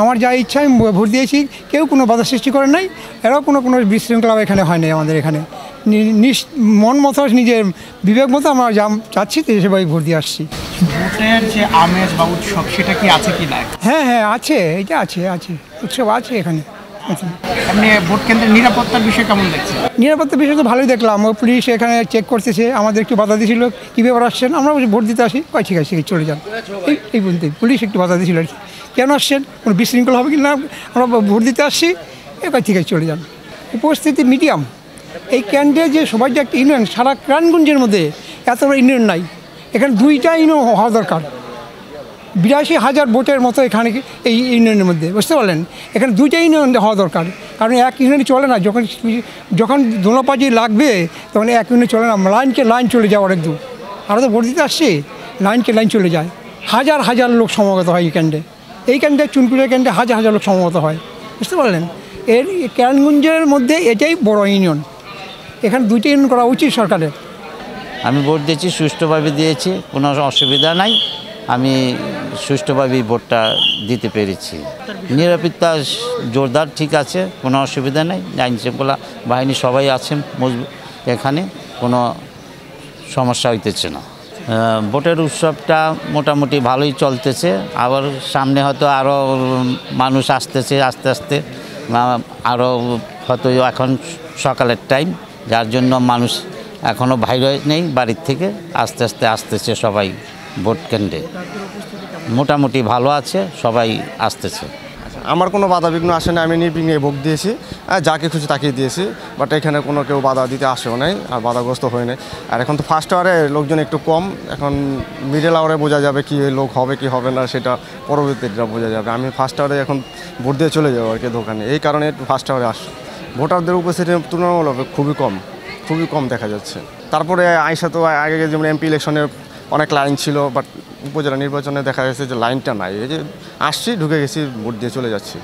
আমার যা ইচ্ছা আমি ভোট দিয়েছি, কেউ কোনো বাধা সৃষ্টি করে নাই, এরাও কোনো বিশৃঙ্খলা এখানে হয় নাই। আমাদের এখানে মন মতো নিজের বিবেক মতো আমরা যা চাচ্ছি সেভাবেই ভোট দিয়ে আসছি। ভোটের যে আমেজ বা উৎসব সেটা কি আছে কি না? হ্যাঁ আছে, এটা আছে উৎসব আছে এখানে। আপনি ভোট কেন্দ্রের নিরাপত্তার বিষয় কেমন দেখছেন? নিরাপত্তার বিষয় তো ভালোই দেখলাম, পুলিশ এখানে চেক করতেছে, আমাদের একটু বাধা দিয়েছিল কী ব্যাপার আসছেন, আমরা ভোট দিতে আসি, ঠিক আছে চলে যান, এই বলতে পুলিশ একটু বাধা দিয়েছিল আর কি, কেন আসছেন, কোনো বিশৃঙ্খলা হবে কি না, আমরা ভোট দিতে আসছি, ঠিক আছে চলে যান। উপস্থিতি মিডিয়াম, এই ক্যান্ডে যে সবাই যে একটা ইউনিয়ন, সারা ক্রানগঞ্জের মধ্যে এত বড় ইউনিয়ন নাই, এখানে 2টা ইউনিয়ন হওয়া দরকার। 82,000 ভোটের মতো এখানে এই ইউনিয়নের মধ্যে, বুঝতে পারলেন, এখানে 2টা ইউনিয়ন হওয়া দরকার, কারণ এক ইউনিয়নে চলে না, যখন দোনোপাজি লাগবে তখন এক ইউনিয়ন চলে না, লাইন চলে যায় অনেক দূর। আমরা তো ভোট দিতে আসছি, লাইন চলে যায়, হাজার লোক সমাগত হয় এই ক্যান্ডে চুনপুরের ক্যান্ডে হাজার লোক সমাগত হয়, বুঝতে পারলেন। এর ক্যানগঞ্জের মধ্যে এটাই বড় ইউনিয়ন, এখানে 2টা ইউনিয়ন করা উচিত সরকারের। আমি ভোট দিয়েছি, সুষ্ঠুভাবে দিয়েছি, কোনো অসুবিধা নাই, আমি সুষ্ঠুভাবেই ভোটটা দিতে পেরেছি। নিরাপত্তা জোরদার ঠিক আছে, কোনো অসুবিধা নেই, আইনশৃঙ্খলা বাহিনী সবাই আছেন এখানে, কোনো সমস্যা হইতেছে না। ভোটের উৎসবটা মোটামুটি ভালোই চলতেছে, আবার সামনে হয়তো আরও মানুষ আসতেছে, আস্তে আরও হয়তো এখন সকালের টাইম, যার জন্য মানুষ এখনও বাইরে নেই বাড়ির থেকে, আস্তে আসতেছে সবাই ভোট কেন্দ্রে, মোটামুটি ভালো আছে, সবাই আসতেছে। আমার কোনো বাধা বিঘ্ন আসে না, আমি নির্বিঘ্নে ভোট দিয়েছি, যাকে খুশি তাকিয়ে দিয়েছি, বাট এখানে কোনো কেউ বাধা দিতে আসেও নাই আর বাধাগ্রস্ত হয়ে নেই। আর এখন তো ফার্স্ট আওয়ারে লোকজন একটু কম, এখন মিডল আওয়ারে বোঝা যাবে কি লোক হবে কি হবে না, সেটা পরবর্তীটা বোঝা যাবে। আমি ফার্স্ট আওয়ারে এখন ভোট দিয়ে চলে যাবো আর কি দোকানে, এই কারণে একটু ফার্স্ট আওয়ারে আসি। ভোটারদের উপস্থিতি তুলনামূলক খুবই কম দেখা যাচ্ছে। তারপরে আইসা তো আগে যেমন এমপি ইলেকশনে অনেক লাইন ছিল, বাট উপজেলা নির্বাচনে দেখা গেছে যে লাইনটা নাই, এই যে আসছি ঢুকে গেছি ভোট দিয়ে চলে যাচ্ছি।